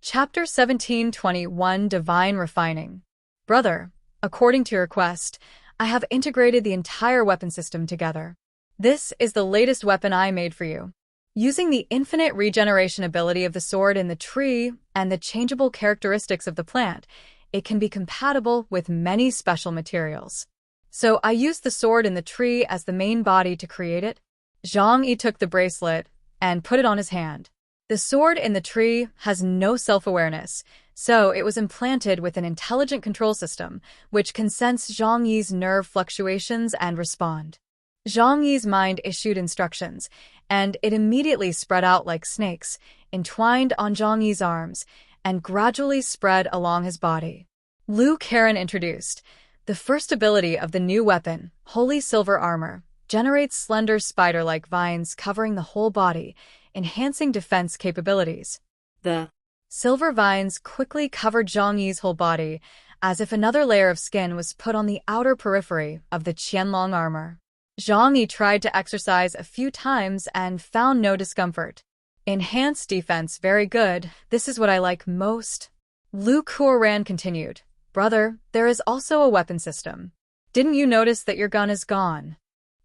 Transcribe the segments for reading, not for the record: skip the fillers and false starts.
Chapter 1721 Divine Refining. Brother, according to your request, I have integrated the entire weapon system together. This is the latest weapon I made for you. Using the infinite regeneration ability of the sword in the tree and the changeable characteristics of the plant, it can be compatible with many special materials. So I used the sword in the tree as the main body to create it. Zhang took the bracelet and put it on his hand. The sword in the tree has no self-awareness, so it was implanted with an intelligent control system, which can sense Zhang Yi's nerve fluctuations and respond. Zhang Yi's mind issued instructions, and it immediately spread out like snakes, entwined on Zhang Yi's arms, and gradually spread along his body. Lu Karen introduced. The first ability of the new weapon, Holy Silver Armor, generates slender spider-like vines covering the whole body, enhancing defense capabilities. The silver vines quickly covered Zhang Yi's whole body, as if another layer of skin was put on the outer periphery of the Qianlong armor. Zhang Yi tried to exercise a few times and found no discomfort. Enhanced defense, very good. This is what I like most. Lu Kuoran continued. Brother, there is also a weapon system. Didn't you notice that your gun is gone?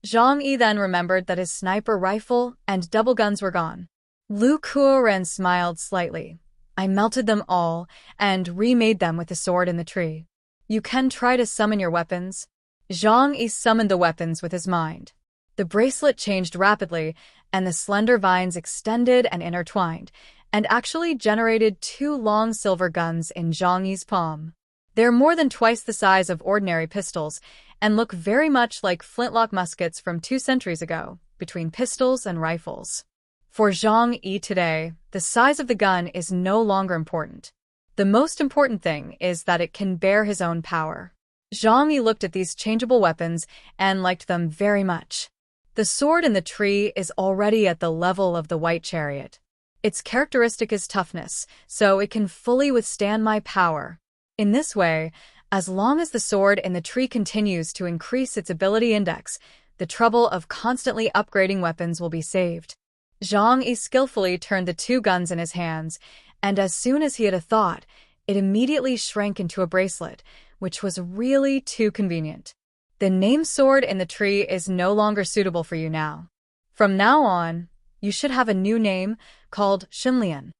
Zhang Yi then remembered that his sniper rifle and double guns were gone. Lu Kuoran smiled slightly. I melted them all and remade them with the sword in the tree. You can try to summon your weapons. Zhang Yi summoned the weapons with his mind. The bracelet changed rapidly, and the slender vines extended and intertwined, and actually generated two long silver guns in Zhang Yi's palm. They're more than twice the size of ordinary pistols, and look very much like flintlock muskets from 2 centuries ago, between pistols and rifles. For Zhang Yi today, the size of the gun is no longer important. The most important thing is that it can bear his own power. Zhang Yi looked at these changeable weapons and liked them very much. The sword in the tree is already at the level of the white chariot. Its characteristic is toughness, so it can fully withstand my power. In this way, as long as the sword in the tree continues to increase its ability index, the trouble of constantly upgrading weapons will be saved. Zhang Yi skillfully turned the 2 guns in his hands, and as soon as he had a thought, it immediately shrank into a bracelet, which was really too convenient. The name sword in the tree is no longer suitable for you now. From now on, you should have a new name called Xinlian.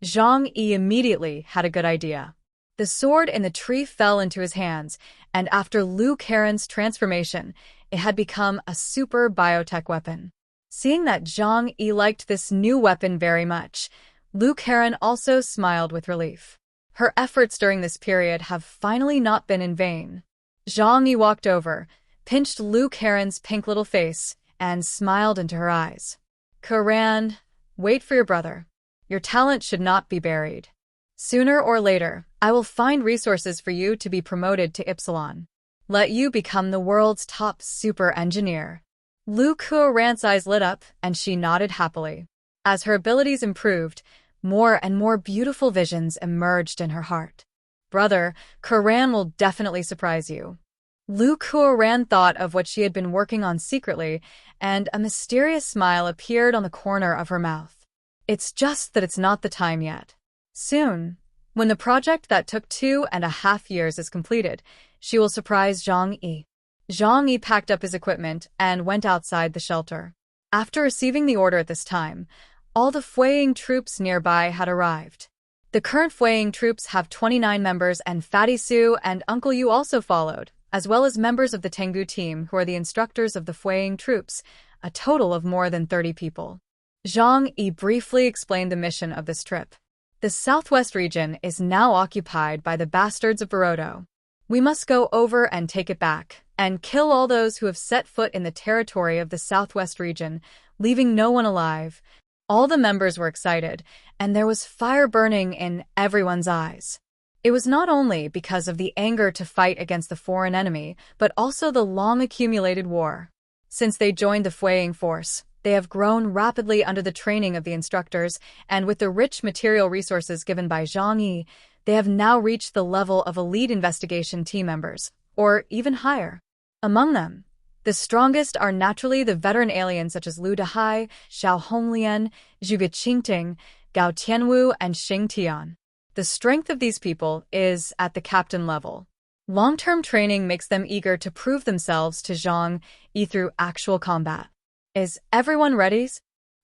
Zhang Yi immediately had a good idea. The sword in the tree fell into his hands, and after Lu Karen's transformation, it had become a super biotech weapon. Seeing that Zhang Yi liked this new weapon very much, Lu Karen also smiled with relief. Her efforts during this period have finally not been in vain. Zhang Yi walked over, pinched Lu Karen's pink little face, and smiled into her eyes. Karan, wait for your brother. Your talent should not be buried. Sooner or later, I will find resources for you to be promoted to Ypsilon. Let you become the world's top super engineer. Lu Kuoran's eyes lit up, and she nodded happily. As her abilities improved, more and more beautiful visions emerged in her heart. Brother, Karan will definitely surprise you. Lu Kuoran thought of what she had been working on secretly, and a mysterious smile appeared on the corner of her mouth. It's just that it's not the time yet. Soon, when the project that took 2.5 years is completed, she will surprise Zhang Yi. Zhang Yi packed up his equipment and went outside the shelter. After receiving the order at this time, all the Fueying troops nearby had arrived. The current Fueying troops have 29 members, and Fatty Su and Uncle Yu also followed, as well as members of the Tengu team who are the instructors of the Fueying troops, a total of more than 30 people. Zhang Yi briefly explained the mission of this trip. The southwest region is now occupied by the bastards of Barata. We must go over and take it back, and kill all those who have set foot in the territory of the southwest region, leaving no one alive. All the members were excited, and there was fire burning in everyone's eyes. It was not only because of the anger to fight against the foreign enemy, but also the long-accumulated war. Since they joined the Fueying force, they have grown rapidly under the training of the instructors, and with the rich material resources given by Zhang Yi, they have now reached the level of elite investigation team members, or even higher. Among them, the strongest are naturally the veteran aliens such as Lu Dehai, Xiao Honglian, Zhuge Qingting, Gao Tianwu, and Xing Tian. The strength of these people is at the captain level. Long-term training makes them eager to prove themselves to Zhang Yi through actual combat. Is everyone ready?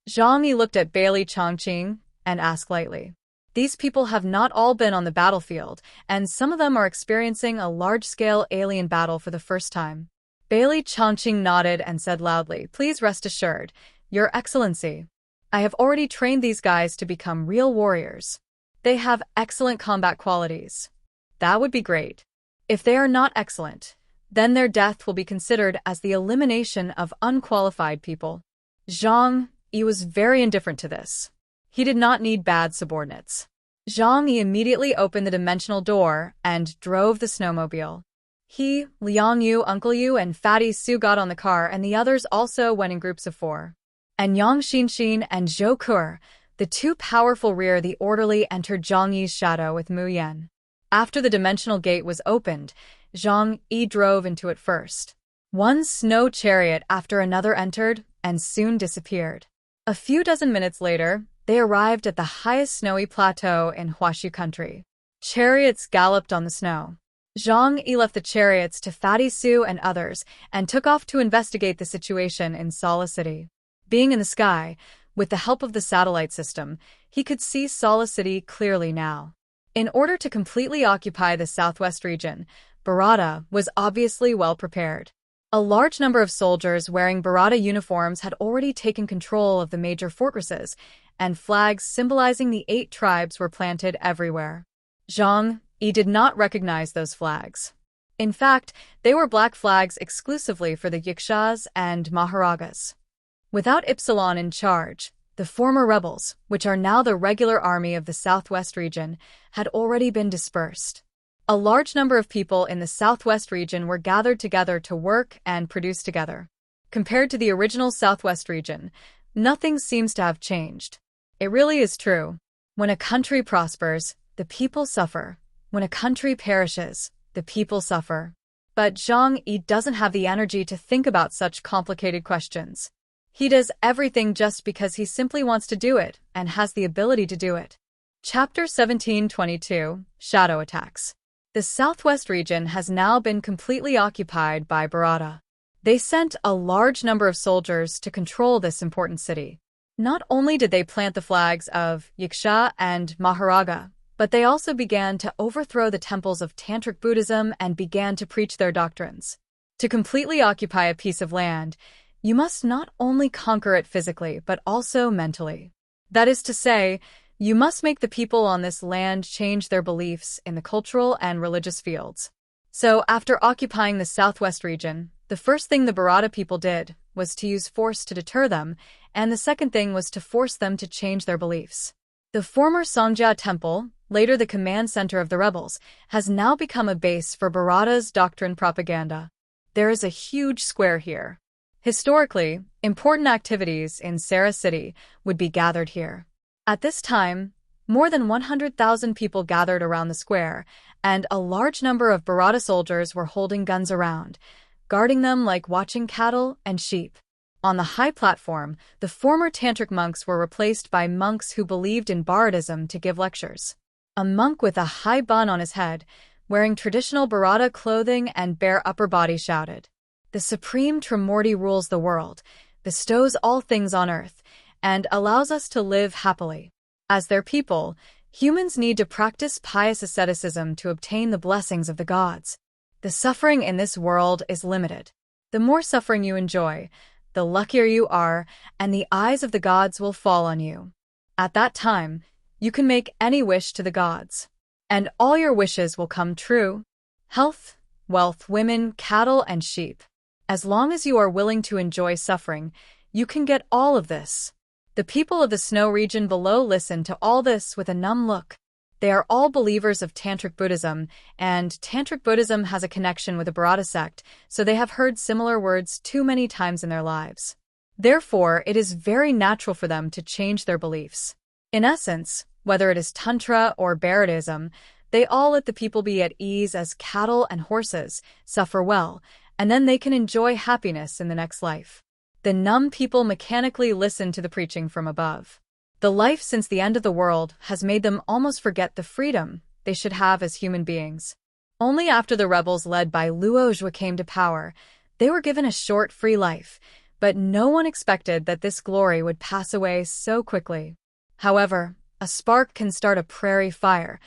Zhang Yi looked at Bailey Chongqing and asked lightly. These people have not all been on the battlefield, and some of them are experiencing a large-scale alien battle for the first time. Bailey Chongqing nodded and said loudly, "Please rest assured, Your Excellency. I have already trained these guys to become real warriors. They have excellent combat qualities." That would be great. If they are not excellent, then their death will be considered as the elimination of unqualified people. Zhang Yi was very indifferent to this. He did not need bad subordinates. Zhang Yi immediately opened the dimensional door and drove the snowmobile. He, Liang Yu, Uncle Yu, and Fatty Su got on the car, and the others also went in groups of 4. And Yang Xinxin and Zhou Ke, the two powerful rear the orderly, entered Zhang Yi's shadow with Mu Yan. After the dimensional gate was opened, Zhang Yi drove into it first. One snow chariot after another entered and soon disappeared. A few dozen minutes later, they arrived at the highest snowy plateau in Huashu country. Chariots galloped on the snow. Zhang Yi left the chariots to Fatty Su and others and took off to investigate the situation in Sala City. Being in the sky, with the help of the satellite system, he could see Sala City clearly now. In order to completely occupy the southwest region, Barata was obviously well prepared. A large number of soldiers wearing Barata uniforms had already taken control of the major fortresses, and flags symbolizing the 8 tribes were planted everywhere. Zhang Yi did not recognize those flags. In fact, they were black flags exclusively for the Yakshas and Maharagas. Without Ypsilon in charge, the former rebels, which are now the regular army of the southwest region, had already been dispersed. A large number of people in the southwest region were gathered together to work and produce together. Compared to the original southwest region, nothing seems to have changed. It really is true. When a country prospers, the people suffer. When a country perishes, the people suffer. But Zhang Yi doesn't have the energy to think about such complicated questions. He does everything just because he simply wants to do it and has the ability to do it. Chapter 1722, Shadow Attacks. The southwest region has now been completely occupied by Barata. They sent a large number of soldiers to control this important city. Not only did they plant the flags of Yaksha and Maharaga, but they also began to overthrow the temples of Tantric Buddhism and began to preach their doctrines. To completely occupy a piece of land, you must not only conquer it physically, but also mentally. That is to say, you must make the people on this land change their beliefs in the cultural and religious fields. So, after occupying the southwest region, the first thing the Barata people did was to use force to deter them, and the second thing was to force them to change their beliefs. The former Songjia Temple, later the command center of the rebels, has now become a base for Barata's doctrine propaganda. There is a huge square here. Historically, important activities in Sarah City would be gathered here. At this time, more than 100,000 people gathered around the square, and a large number of Barata soldiers were holding guns around, guarding them like watching cattle and sheep. On the high platform, the former tantric monks were replaced by monks who believed in Baratism to give lectures. A monk with a high bun on his head, wearing traditional Barata clothing and bare upper body shouted, "The Supreme Trimurti rules the world, bestows all things on earth, and allows us to live happily. As their people, humans need to practice pious asceticism to obtain the blessings of the gods. The suffering in this world is limited. The more suffering you enjoy, the luckier you are, and the eyes of the gods will fall on you. At that time, you can make any wish to the gods, and all your wishes will come true. Health, wealth, women, cattle, and sheep. As long as you are willing to enjoy suffering, you can get all of this." The people of the snow region below listened to all this with a numb look. They are all believers of Tantric Buddhism, and Tantric Buddhism has a connection with the Barata sect, so they have heard similar words too many times in their lives. Therefore, it is very natural for them to change their beliefs. In essence, whether it is Tantra or Baratism, they all let the people be at ease as cattle and horses, suffer well, and then they can enjoy happiness in the next life. The numb people mechanically listened to the preaching from above. The life since the end of the world has made them almost forget the freedom they should have as human beings. Only after the rebels led by Luozhua came to power, they were given a short, free life, but no one expected that this glory would pass away so quickly. However, a spark can start a prairie fire.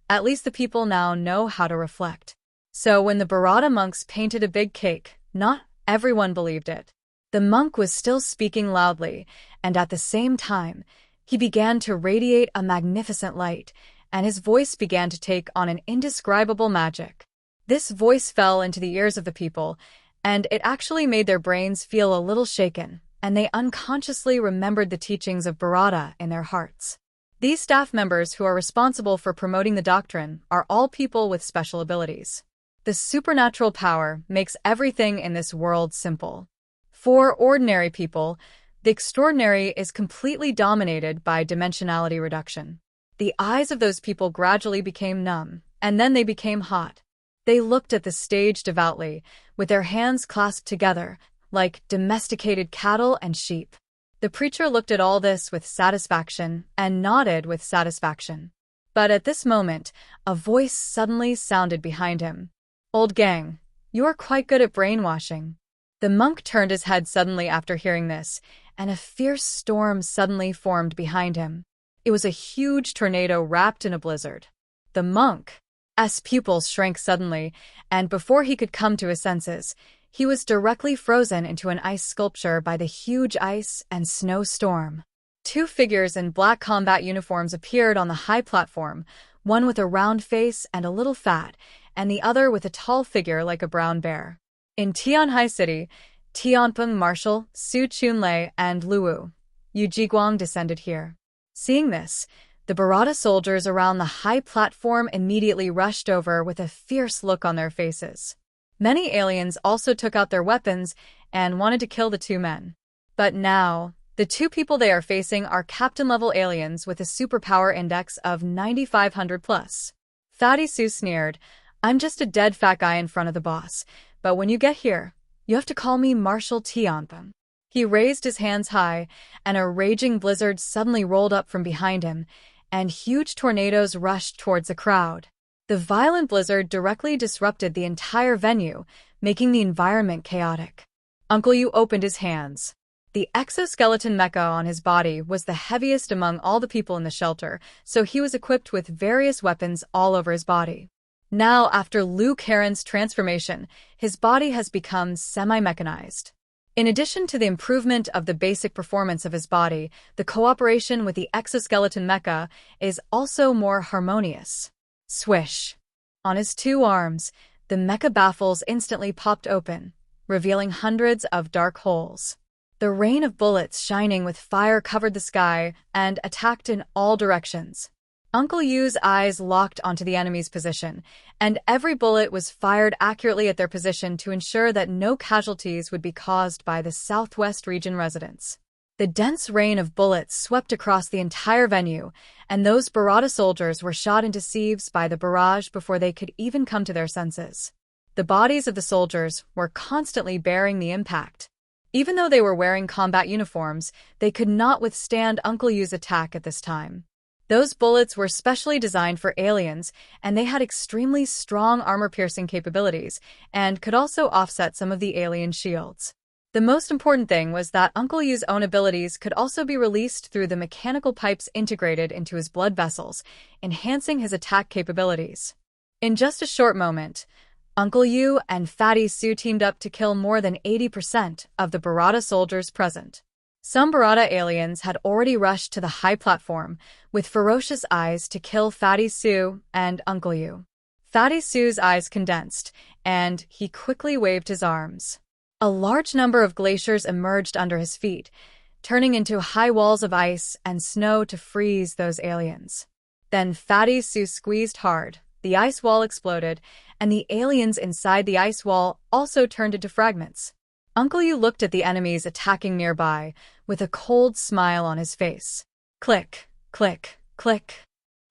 At least the people now know how to reflect. So when the Barata monks painted a big cake, not everyone believed it. The monk was still speaking loudly, and at the same time, he began to radiate a magnificent light, and his voice began to take on an indescribable magic. This voice fell into the ears of the people, and it actually made their brains feel a little shaken, and they unconsciously remembered the teachings of Barata in their hearts. These staff members who are responsible for promoting the doctrine are all people with special abilities. The supernatural power makes everything in this world simple. For ordinary people, the extraordinary is completely dominated by dimensionality reduction. The eyes of those people gradually became numb, and then they became hot. They looked at the stage devoutly, with their hands clasped together, like domesticated cattle and sheep. The preacher looked at all this with satisfaction and nodded with satisfaction. But at this moment, a voice suddenly sounded behind him. "Old gang, you are quite good at brainwashing." The monk turned his head suddenly after hearing this, and a fierce storm suddenly formed behind him. It was a huge tornado wrapped in a blizzard. The monk's pupils shrank suddenly, and before he could come to his senses, he was directly frozen into an ice sculpture by the huge ice and snow storm. Two figures in black combat uniforms appeared on the high platform, one with a round face and a little fat, and the other with a tall figure like a brown bear. In Tianhai City, Tianpeng Marshal, Su Chunlei, and Luwu Yujiguang descended here. Seeing this, the Barata soldiers around the high platform immediately rushed over with a fierce look on their faces. Many aliens also took out their weapons and wanted to kill the two men. But now, the two people they are facing are captain-level aliens with a superpower index of 9,500 plus. Fatty Su sneered, "I'm just a dead fat guy in front of the boss, but when you get here, you have to call me Marshal Tianpeng." He raised his hands high, and a raging blizzard suddenly rolled up from behind him, and huge tornadoes rushed towards the crowd. The violent blizzard directly disrupted the entire venue, making the environment chaotic. Uncle Yu opened his hands. The exoskeleton mecha on his body was the heaviest among all the people in the shelter, so he was equipped with various weapons all over his body. Now, after Liu Karen's transformation, his body has become semi-mechanized. In addition to the improvement of the basic performance of his body, the cooperation with the exoskeleton mecha is also more harmonious. Swish! On his two arms, the mecha baffles instantly popped open, revealing hundreds of dark holes. The rain of bullets shining with fire covered the sky and attacked in all directions. Uncle Yu's eyes locked onto the enemy's position, and every bullet was fired accurately at their position to ensure that no casualties would be caused by the Southwest region residents. The dense rain of bullets swept across the entire venue, and those Barata soldiers were shot into sieves by the barrage before they could even come to their senses. The bodies of the soldiers were constantly bearing the impact. Even though they were wearing combat uniforms, they could not withstand Uncle Yu's attack at this time. Those bullets were specially designed for aliens, and they had extremely strong armor-piercing capabilities, and could also offset some of the alien shields. The most important thing was that Uncle Yu's own abilities could also be released through the mechanical pipes integrated into his blood vessels, enhancing his attack capabilities. In just a short moment, Uncle Yu and Fatty Su teamed up to kill more than 80% of the Barata soldiers present. Some Barata aliens had already rushed to the high platform with ferocious eyes to kill Fatty Su and Uncle Yu. Fatty Su's eyes condensed, and he quickly waved his arms. A large number of glaciers emerged under his feet, turning into high walls of ice and snow to freeze those aliens. Then Fatty Su squeezed hard, the ice wall exploded, and the aliens inside the ice wall also turned into fragments. Uncle Yu looked at the enemies attacking nearby, with a cold smile on his face. Click, click, click.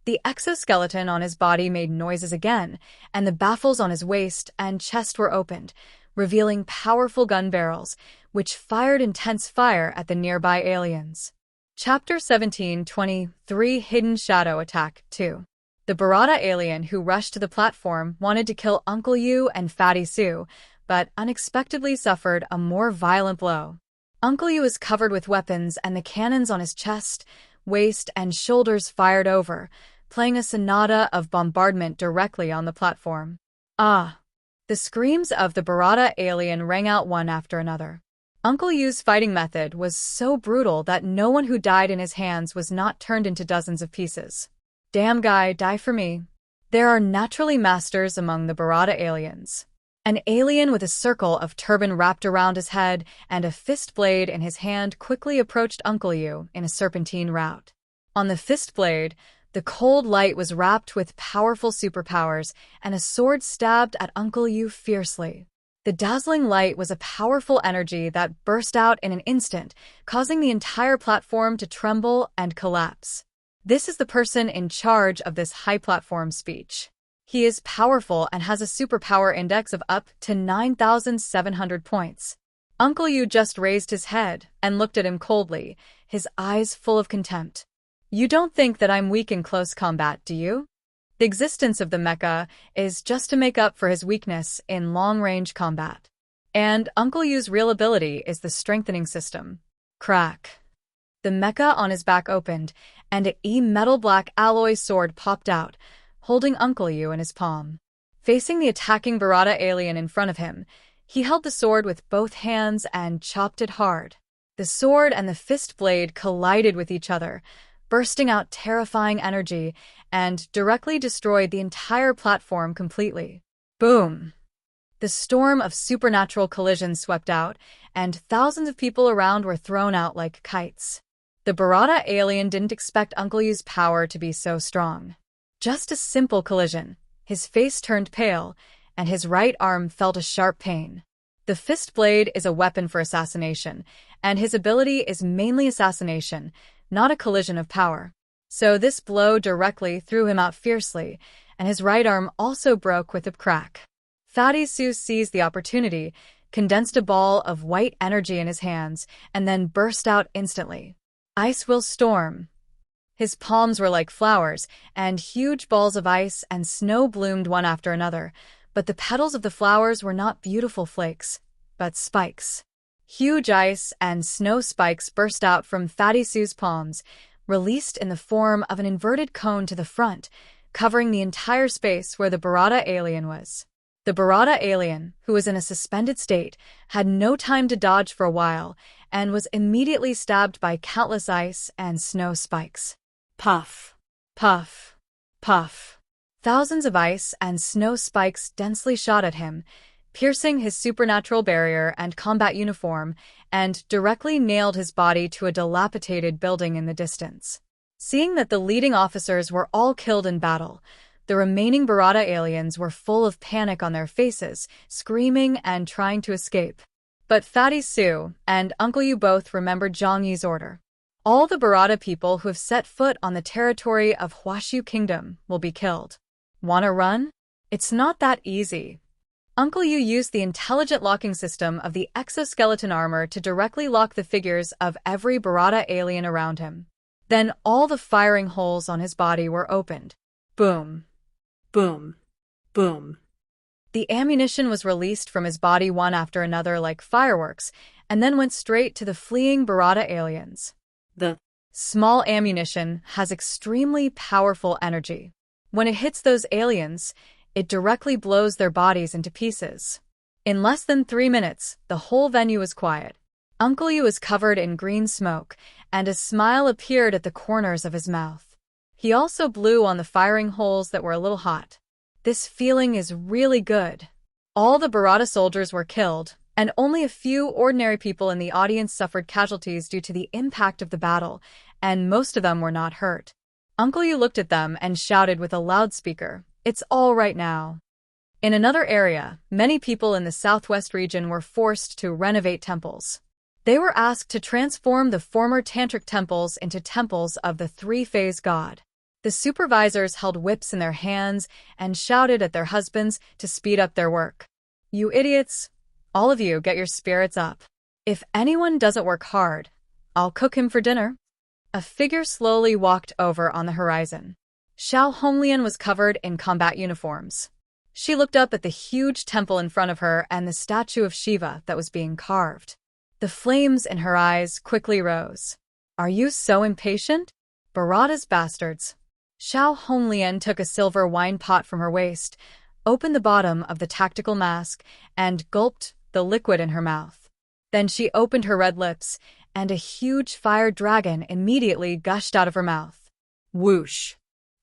The exoskeleton on his body made noises again, and the baffles on his waist and chest were opened, revealing powerful gun barrels, which fired intense fire at the nearby aliens. Chapter 1723 Hidden Shadow Attack 2. The Barata alien who rushed to the platform wanted to kill Uncle Yu and Fatty Sue, but unexpectedly suffered a more violent blow. Uncle Yu was covered with weapons and the cannons on his chest, waist, and shoulders fired over, playing a sonata of bombardment directly on the platform. Ah! The screams of the Barata alien rang out one after another. Uncle Yu's fighting method was so brutal that no one who died in his hands was not turned into dozens of pieces. Damn guy, die for me. There are naturally masters among the Barata aliens. An alien with a circle of turban wrapped around his head and a fist blade in his hand quickly approached Uncle Yu in a serpentine route. On the fist blade, the cold light was wrapped with powerful superpowers, and a sword stabbed at Uncle Yu fiercely. The dazzling light was a powerful energy that burst out in an instant, causing the entire platform to tremble and collapse. This is the person in charge of this high platform speech. He is powerful and has a superpower index of up to 9,700 points. Uncle Yu just raised his head and looked at him coldly, his eyes full of contempt. You don't think that I'm weak in close combat, do you? The existence of the mecha is just to make up for his weakness in long-range combat. And Uncle Yu's real ability is the strengthening system. Crack. The mecha on his back opened, and a metal black alloy sword popped out, holding Uncle Yu in his palm. Facing the attacking Barata alien in front of him, he held the sword with both hands and chopped it hard. The sword and the fist blade collided with each other, bursting out terrifying energy, and directly destroyed the entire platform completely. Boom! The storm of supernatural collisions swept out, and thousands of people around were thrown out like kites. The Barata alien didn't expect Uncle Yu's power to be so strong. Just a simple collision. His face turned pale, and his right arm felt a sharp pain. The fist blade is a weapon for assassination, and his ability is mainly assassination, not a collision of power. So this blow directly threw him out fiercely, and his right arm also broke with a crack. Fatty Sue seized the opportunity, condensed a ball of white energy in his hands, and then burst out instantly. Ice will storm. His palms were like flowers, and huge balls of ice and snow bloomed one after another, but the petals of the flowers were not beautiful flakes, but spikes. Huge ice and snow spikes burst out from Fatty Sue's palms, released in the form of an inverted cone to the front, covering the entire space where the Barata alien was. The Barata alien, who was in a suspended state, had no time to dodge for a while, and was immediately stabbed by countless ice and snow spikes. Puff, puff, puff. Thousands of ice and snow spikes densely shot at him, piercing his supernatural barrier and combat uniform, and directly nailed his body to a dilapidated building in the distance. Seeing that the leading officers were all killed in battle, the remaining Barata aliens were full of panic on their faces, screaming and trying to escape. But Fatty Sue and Uncle Yu both remembered Zhang Yi's order. All the Barata people who have set foot on the territory of Huashu Kingdom will be killed. Wanna run? It's not that easy. Uncle Yu used the intelligent locking system of the exoskeleton armor to directly lock the figures of every Barata alien around him. Then all the firing holes on his body were opened. Boom. Boom. Boom. The ammunition was released from his body one after another like fireworks, and then went straight to the fleeing Barata aliens. The small ammunition has extremely powerful energy. When it hits those aliens, it directly blows their bodies into pieces. In less than 3 minutes, the whole venue was quiet. Uncle Yu was covered in green smoke, and a smile appeared at the corners of his mouth. He also blew on the firing holes that were a little hot. This feeling is really good. All the Barata soldiers were killed, and only a few ordinary people in the audience suffered casualties due to the impact of the battle, and most of them were not hurt. Uncle Yu looked at them and shouted with a loudspeaker, "It's all right now." In another area, many people in the southwest region were forced to renovate temples. They were asked to transform the former tantric temples into temples of the three-phase god. The supervisors held whips in their hands and shouted at their husbands to speed up their work. "You idiots! All of you get your spirits up. If anyone doesn't work hard, I'll cook him for dinner." A figure slowly walked over on the horizon. Xiao Honglian was covered in combat uniforms. She looked up at the huge temple in front of her and the statue of Shiva that was being carved. The flames in her eyes quickly rose. "Are you so impatient? Barata's bastards." Xiao Honglian took a silver wine pot from her waist, opened the bottom of the tactical mask, and gulped the liquid in her mouth. Then she opened her red lips, and a huge fire dragon immediately gushed out of her mouth. Whoosh!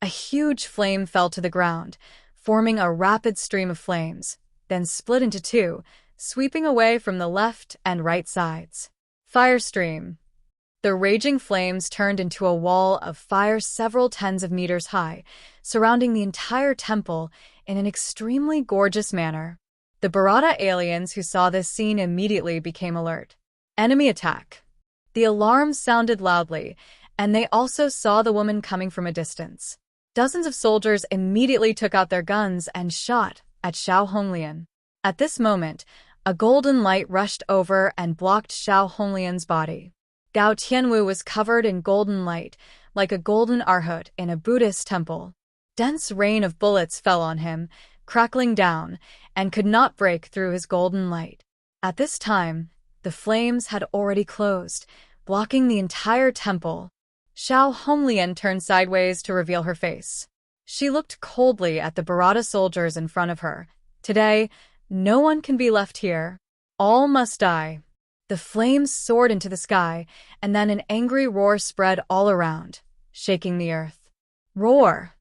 A huge flame fell to the ground, forming a rapid stream of flames, then split into two, sweeping away from the left and right sides. Fire stream. The raging flames turned into a wall of fire several tens of meters high, surrounding the entire temple in an extremely gorgeous manner. The Barata aliens who saw this scene immediately became alert. Enemy attack. The alarms sounded loudly, and they also saw the woman coming from a distance. Dozens of soldiers immediately took out their guns and shot at Xiao Honglian. At this moment, a golden light rushed over and blocked Xiao Honglian's body. Gao Tianwu was covered in golden light, like a golden arhat in a Buddhist temple. Dense rain of bullets fell on him, crackling down, and could not break through his golden light. At this time, the flames had already closed, blocking the entire temple. Xiao Honglian turned sideways to reveal her face. She looked coldly at the Barata soldiers in front of her. "Today, no one can be left here. All must die." The flames soared into the sky, and then an angry roar spread all around, shaking the earth. Roar!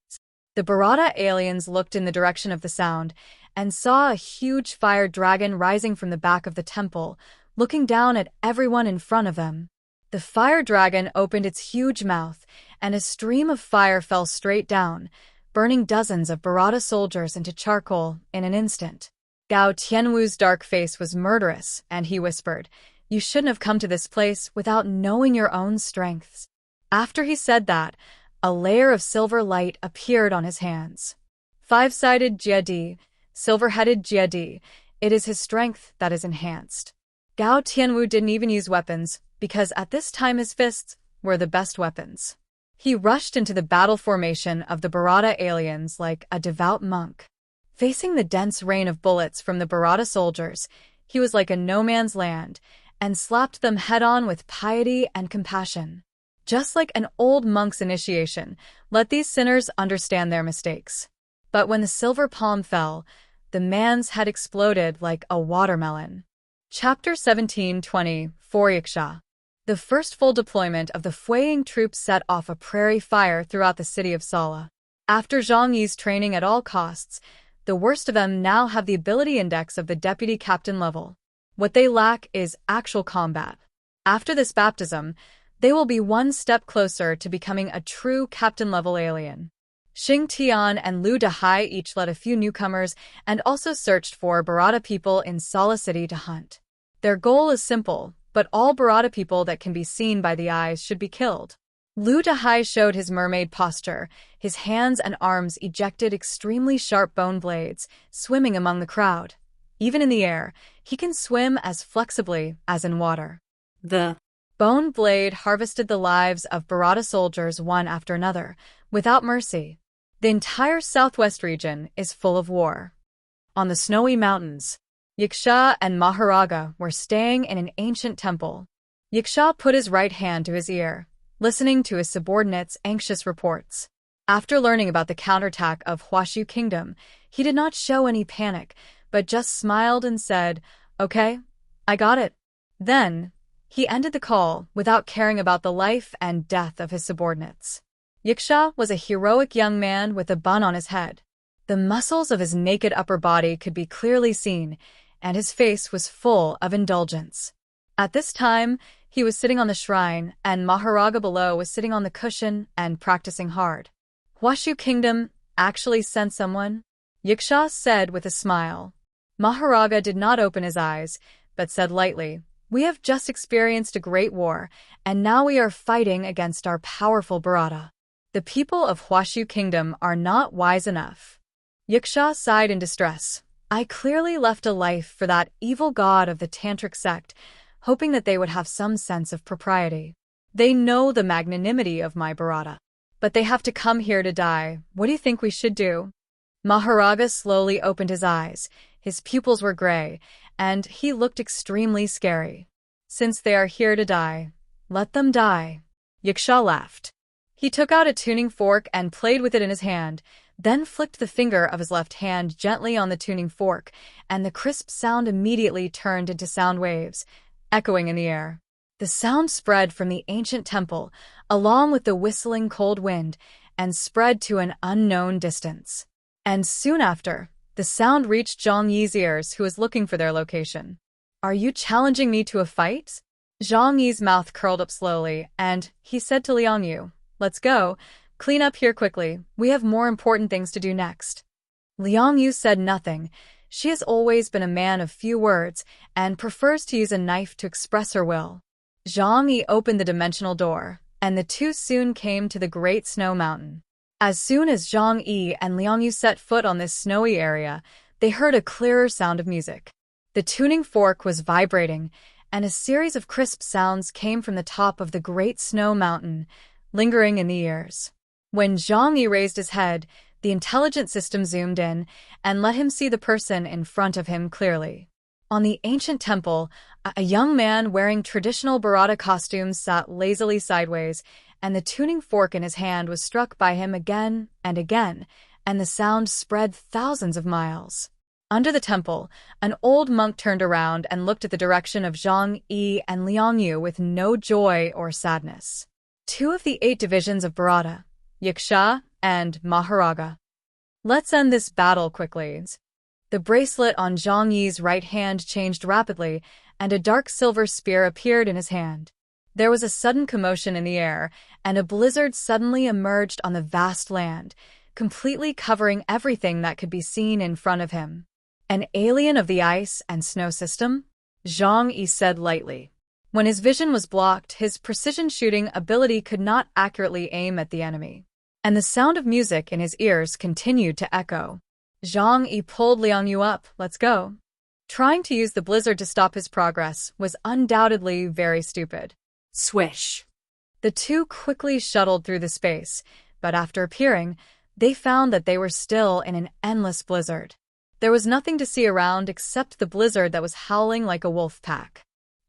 The Barata aliens looked in the direction of the sound and saw a huge fire dragon rising from the back of the temple, looking down at everyone in front of them. The fire dragon opened its huge mouth, and a stream of fire fell straight down, burning dozens of Barata soldiers into charcoal in an instant. Gao Tianwu's dark face was murderous, and he whispered, "You shouldn't have come to this place without knowing your own strengths." After he said that, a layer of silver light appeared on his hands. Five-sided Jiadi, silver-headed Jiadi, it is his strength that is enhanced. Gao Tianwu didn't even use weapons, because at this time his fists were the best weapons. He rushed into the battle formation of the Barata aliens like a devout monk. Facing the dense rain of bullets from the Barata soldiers, he was like a no-man's land, and slapped them head-on with piety and compassion. Just like an old monk's initiation, let these sinners understand their mistakes. But when the silver palm fell, the man's head exploded like a watermelon. Chapter 17-20, Yaksha. The first full deployment of the Fueying troops set off a prairie fire throughout the city of Sala. After Zhang Yi's training at all costs, the worst of them now have the ability index of the deputy captain level. What they lack is actual combat. After this baptism, they will be one step closer to becoming a true captain-level alien. Xing Tian and Lu Dahai each led a few newcomers and also searched for Barata people in Sala City to hunt. Their goal is simple, but all Barata people that can be seen by the eyes should be killed. Lu Dahai showed his mermaid posture, his hands and arms ejected extremely sharp bone blades, swimming among the crowd. Even in the air, he can swim as flexibly as in water. The bone blade harvested the lives of Barata soldiers one after another, without mercy. The entire southwest region is full of war. On the snowy mountains, Yaksha and Maharaga were staying in an ancient temple. Yaksha put his right hand to his ear, listening to his subordinates' anxious reports. After learning about the counterattack of Huashu Kingdom, he did not show any panic, but just smiled and said, "Okay, I got it." Then, he ended the call without caring about the life and death of his subordinates. Yaksha was a heroic young man with a bun on his head. The muscles of his naked upper body could be clearly seen, and his face was full of indulgence. At this time, he was sitting on the shrine, and Maharaga below was sitting on the cushion and practicing hard. "Huashu Kingdom actually sent someone?" Yaksha said with a smile. Maharaga did not open his eyes, but said lightly, "We have just experienced a great war, and now we are fighting against our powerful Barata. The people of Huashu Kingdom are not wise enough." Yaksha sighed in distress. "I clearly left a life for that evil god of the Tantric sect, hoping that they would have some sense of propriety. They know the magnanimity of my Barata. But they have to come here to die. What do you think we should do? Maharaga slowly opened his eyes. His pupils were gray, and he looked extremely scary. Since they are here to die, let them die. Yaksha laughed. He took out a tuning fork and played with it in his hand, then flicked the finger of his left hand gently on the tuning fork, and the crisp sound immediately turned into sound waves, echoing in the air. The sound spread from the ancient temple, along with the whistling cold wind, and spread to an unknown distance. And soon after, the sound reached Zhang Yi's ears, who was looking for their location. Are you challenging me to a fight? Zhang Yi's mouth curled up slowly, and he said to Liang Yu, let's go. Clean up here quickly. We have more important things to do next. Liang Yu said nothing. She has always been a man of few words and prefers to use a knife to express her will. Zhang Yi opened the dimensional door, and the two soon came to the Great Snow Mountain. As soon as Zhang Yi and Liang Yu set foot on this snowy area, they heard a clearer sound of music. The tuning fork was vibrating, and a series of crisp sounds came from the top of the Great Snow Mountain, lingering in the ears. When Zhang Yi raised his head, the intelligent system zoomed in and let him see the person in front of him clearly. On the ancient temple, a young man wearing traditional Barata costumes sat lazily sideways, and the tuning fork in his hand was struck by him again, and the sound spread thousands of miles. Under the temple, an old monk turned around and looked at the direction of Zhang Yi and Liang Yu with no joy or sadness. 2 of the 8 divisions of Barata, Yaksha and Maharaga. Let's end this battle quickly. The bracelet on Zhang Yi's right hand changed rapidly, and a dark silver spear appeared in his hand. There was a sudden commotion in the air, and a blizzard suddenly emerged on the vast land, completely covering everything that could be seen in front of him. An alien of the ice and snow system? Zhang Yi said lightly. When his vision was blocked, his precision shooting ability could not accurately aim at the enemy. And the sound of music in his ears continued to echo. Zhang Yi pulled Liang Yu up. Let's go. Trying to use the blizzard to stop his progress was undoubtedly very stupid. Swish. The two quickly shuttled through the space, but after appearing, they found that they were still in an endless blizzard. There was nothing to see around except the blizzard that was howling like a wolf pack.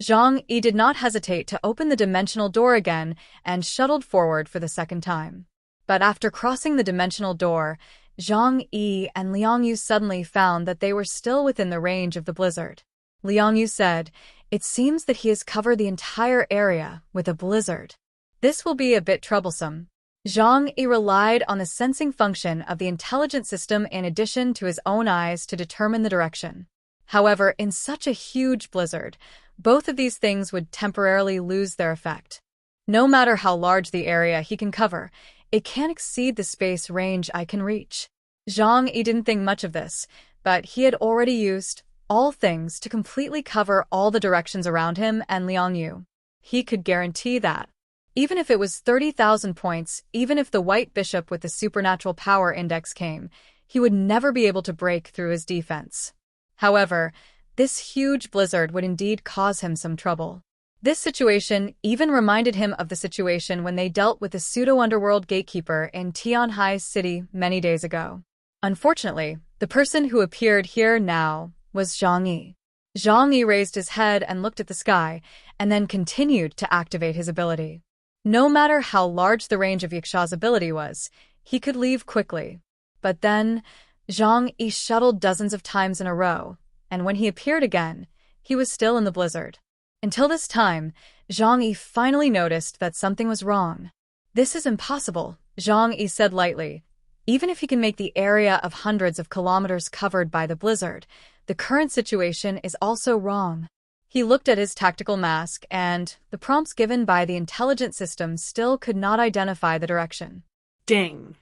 Zhang Yi did not hesitate to open the dimensional door again and shuttled forward for the second time. But after crossing the dimensional door, Zhang Yi and Liang Yu suddenly found that they were still within the range of the blizzard. Liang Yu said, "It seems that he has covered the entire area with a blizzard. This will be a bit troublesome." Zhang Yi relied on the sensing function of the intelligent system in addition to his own eyes to determine the direction. However, in such a huge blizzard, both of these things would temporarily lose their effect. No matter how large the area he can cover, it can't exceed the space range I can reach. Zhang Yi didn't think much of this, but he had already used all things to completely cover all the directions around him and Liang Yu. He could guarantee that. Even if it was 30,000 points, even if the White Bishop with the supernatural power index came, he would never be able to break through his defense. However, this huge blizzard would indeed cause him some trouble. This situation even reminded him of the situation when they dealt with the pseudo-underworld gatekeeper in Tianhai City many days ago. Unfortunately, the person who appeared here now was Zhang Yi. Zhang Yi raised his head and looked at the sky, and then continued to activate his ability. No matter how large the range of Yaksha's ability was, he could leave quickly. But then, Zhang Yi shuttled dozens of times in a row, and when he appeared again, he was still in the blizzard. Until this time, Zhang Yi finally noticed that something was wrong. "This is impossible," Zhang Yi said lightly. "Even if he can make the area of hundreds of kilometers covered by the blizzard, the current situation is also wrong." He looked at his tactical mask, and the prompts given by the intelligent system still could not identify the direction. Ding!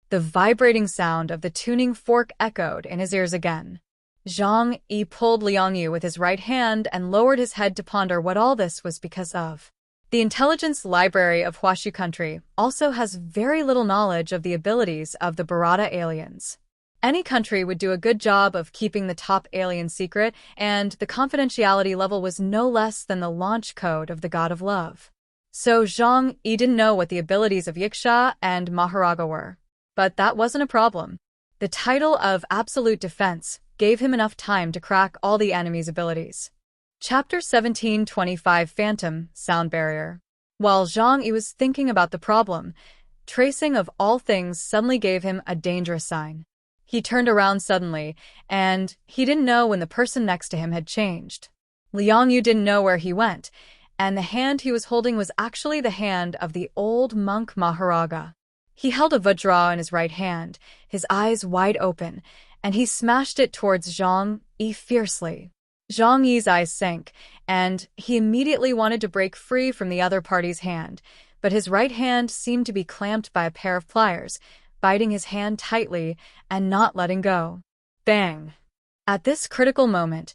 The vibrating sound of the tuning fork echoed in his ears again. Zhang Yi pulled Liang Yu with his right hand and lowered his head to ponder what all this was because of. The intelligence library of Huashu country also has very little knowledge of the abilities of the Barata aliens. Any country would do a good job of keeping the top alien secret, and the confidentiality level was no less than the launch code of the God of Love. So Zhang Yi didn't know what the abilities of Yiksha and Maharaga were. But that wasn't a problem. The title of Absolute Defense gave him enough time to crack all the enemy's abilities. Chapter 1725 Phantom Sound Barrier. While Zhang Yi was thinking about the problem, tracing of all things suddenly gave him a dangerous sign. He turned around suddenly, and he didn't know when the person next to him had changed. Liang Yu didn't know where he went, and the hand he was holding was actually the hand of the old monk Maharaga. He held a vajra in his right hand, his eyes wide open, and he smashed it towards Zhang Yi fiercely. Zhang Yi's eyes sank, and he immediately wanted to break free from the other party's hand, but his right hand seemed to be clamped by a pair of pliers, biting his hand tightly and not letting go. Bang! At this critical moment,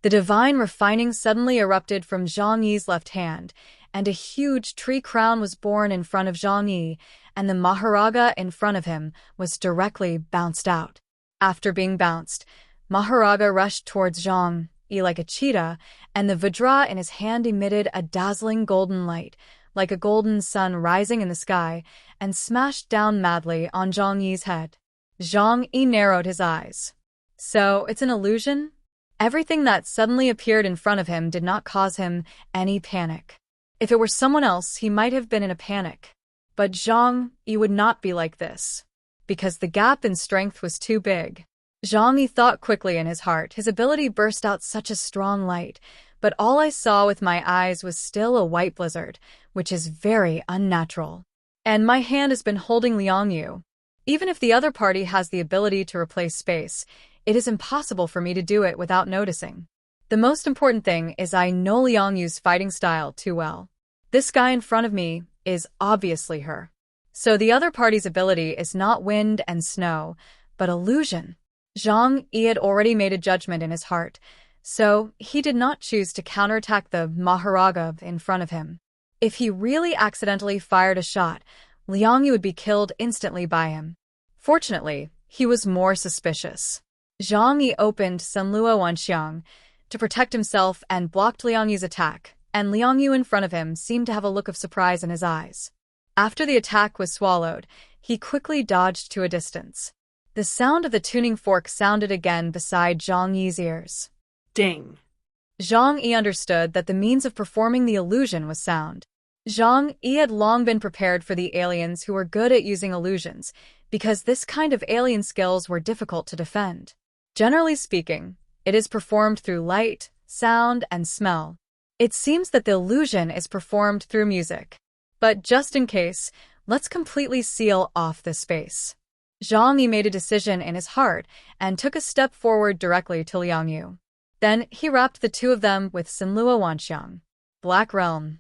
the divine refining suddenly erupted from Zhang Yi's left hand, and a huge tree crown was born in front of Zhang Yi, and the Maharaga in front of him was directly bounced out. After being bounced, Maharaga rushed towards Zhang Yi like a cheetah, and the vajra in his hand emitted a dazzling golden light, like a golden sun rising in the sky, and smashed down madly on Zhang Yi's head. Zhang Yi narrowed his eyes. So, it's an illusion? Everything that suddenly appeared in front of him did not cause him any panic. If it were someone else, he might have been in a panic. But Zhang Yi would not be like this, because the gap in strength was too big. Zhang Yi thought quickly in his heart. His ability burst out such a strong light, but all I saw with my eyes was still a white blizzard, which is very unnatural. And my hand has been holding Liang Yu. Even if the other party has the ability to replace space, it is impossible for me to do it without noticing. The most important thing is I know Liang Yu's fighting style too well. This guy in front of me is obviously her. So the other party's ability is not wind and snow, but illusion. Zhang Yi had already made a judgment in his heart, so he did not choose to counterattack the Maharaga in front of him. If he really accidentally fired a shot, Liang Yu would be killed instantly by him. Fortunately, he was more suspicious. Zhang Yi opened Sanluo Wanxiang to protect himself and blocked Liang Yu's attack, and Liang Yu in front of him seemed to have a look of surprise in his eyes. After the attack was swallowed, he quickly dodged to a distance. The sound of the tuning fork sounded again beside Zhang Yi's ears. Ding. Zhang Yi understood that the means of performing the illusion was sound. Zhang Yi had long been prepared for the aliens who were good at using illusions, because this kind of alien skills were difficult to defend. Generally speaking, it is performed through light, sound, and smell. It seems that the illusion is performed through music. But just in case, let's completely seal off this space. Zhang Yi made a decision in his heart and took a step forward directly to Liang Yu. Then he wrapped the two of them with Sanluo Wanxiang. Black Realm.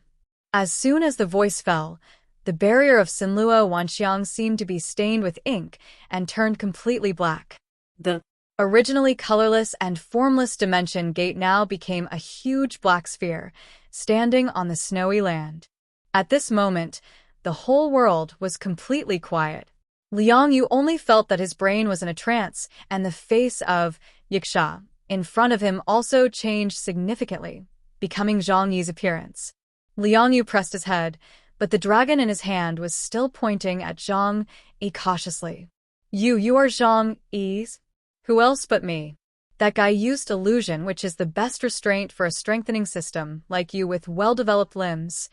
As soon as the voice fell, the barrier of Sanluo Wanxiang seemed to be stained with ink and turned completely black. The originally colorless and formless dimension gate now became a huge black sphere, standing on the snowy land. At this moment, the whole world was completely quiet. Liang Yu only felt that his brain was in a trance, and the face of Yiksha in front of him also changed significantly, becoming Zhang Yi's appearance. Liang Yu pressed his head, but the dragon in his hand was still pointing at Zhang Yi cautiously. You are Zhang Yi's? Who else but me? That guy used illusion, which is the best restraint for a strengthening system like you with well-developed limbs.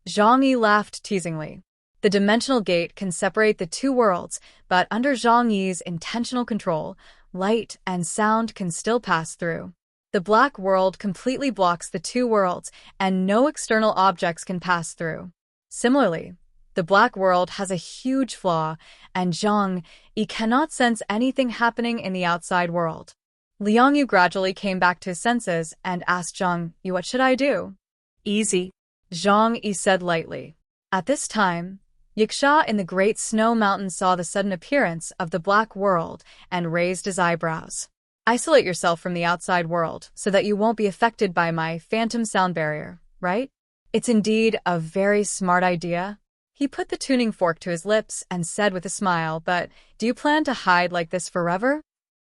Zhang Yi laughed teasingly. The dimensional gate can separate the two worlds, but under Zhang Yi's intentional control, light and sound can still pass through. The black world completely blocks the two worlds, and no external objects can pass through. Similarly, the black world has a huge flaw, and Zhang Yi cannot sense anything happening in the outside world. Liang Yu gradually came back to his senses and asked Zhang Yi, "What should I do?" Easy. Zhang Yi said lightly. At this time, Yiksha in the Great Snow Mountain saw the sudden appearance of the black world and raised his eyebrows. Isolate yourself from the outside world so that you won't be affected by my phantom sound barrier, right? It's indeed a very smart idea. He put the tuning fork to his lips and said with a smile, "But do you plan to hide like this forever?"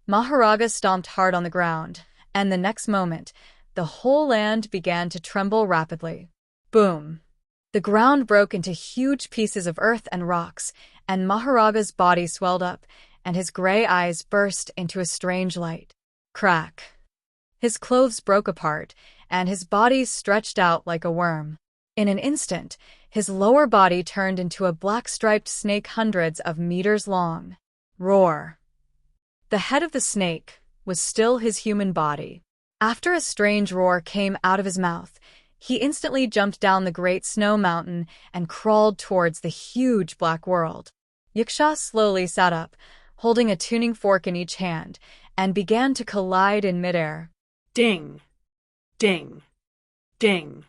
Maharaga stomped hard on the ground, and the next moment, the whole land began to tremble rapidly. Boom! The ground broke into huge pieces of earth and rocks, and Maharaga's body swelled up, and his gray eyes burst into a strange light. Crack. His clothes broke apart, and his body stretched out like a worm. In an instant, his lower body turned into a black-striped snake hundreds of meters long. Roar. The head of the snake was still his human body. After a strange roar came out of his mouth, he instantly jumped down the great snow mountain and crawled towards the huge black world. Yiksha slowly sat up, holding a tuning fork in each hand, and began to collide in midair. Ding. Ding. Ding.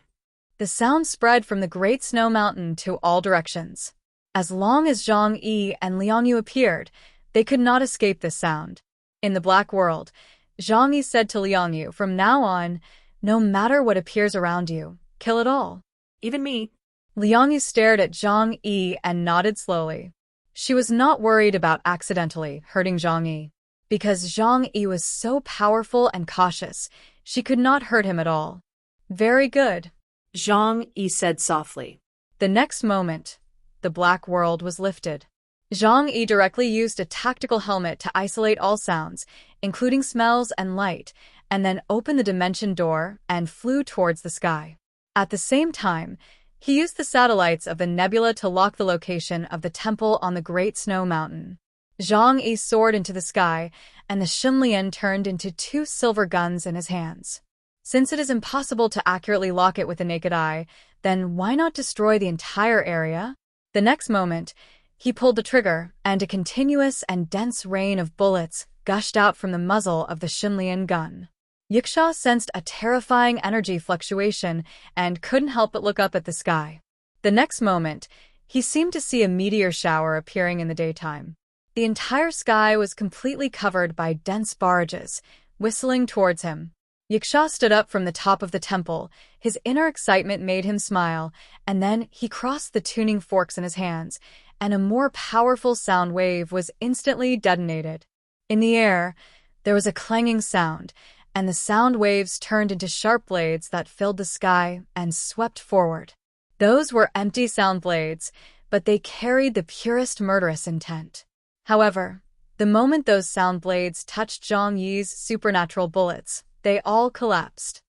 The sound spread from the great snow mountain to all directions. As long as Zhang Yi and Liang Yu appeared, they could not escape this sound. In the black world, Zhang Yi said to Liang Yu, "From now on, no matter what appears around you, kill it all." Even me. Liang Yu stared at Zhang Yi and nodded slowly. She was not worried about accidentally hurting Zhang Yi. Because Zhang Yi was so powerful and cautious, she could not hurt him at all. Very good, Zhang Yi said softly. The next moment, the black world was lifted. Zhang Yi directly used a tactical helmet to isolate all sounds, including smells and light, and then opened the dimension door and flew towards the sky. At the same time, he used the satellites of the nebula to lock the location of the temple on the Great Snow Mountain. Zhang Yi soared into the sky, and the Xinlian turned into 2 silver guns in his hands. Since it is impossible to accurately lock it with the naked eye, then why not destroy the entire area? The next moment, he pulled the trigger, and a continuous and dense rain of bullets gushed out from the muzzle of the Xinlian gun. Yiksha sensed a terrifying energy fluctuation and couldn't help but look up at the sky. The next moment, he seemed to see a meteor shower appearing in the daytime. The entire sky was completely covered by dense barrages, whistling towards him. Yiksha stood up from the top of the temple. His inner excitement made him smile, and then he crossed the tuning forks in his hands, and a more powerful sound wave was instantly detonated. In the air, there was a clanging sound, and the sound waves turned into sharp blades that filled the sky and swept forward. Those were empty sound blades, but they carried the purest murderous intent. However, the moment those sound blades touched Zhang Yi's supernatural bullets, they all collapsed.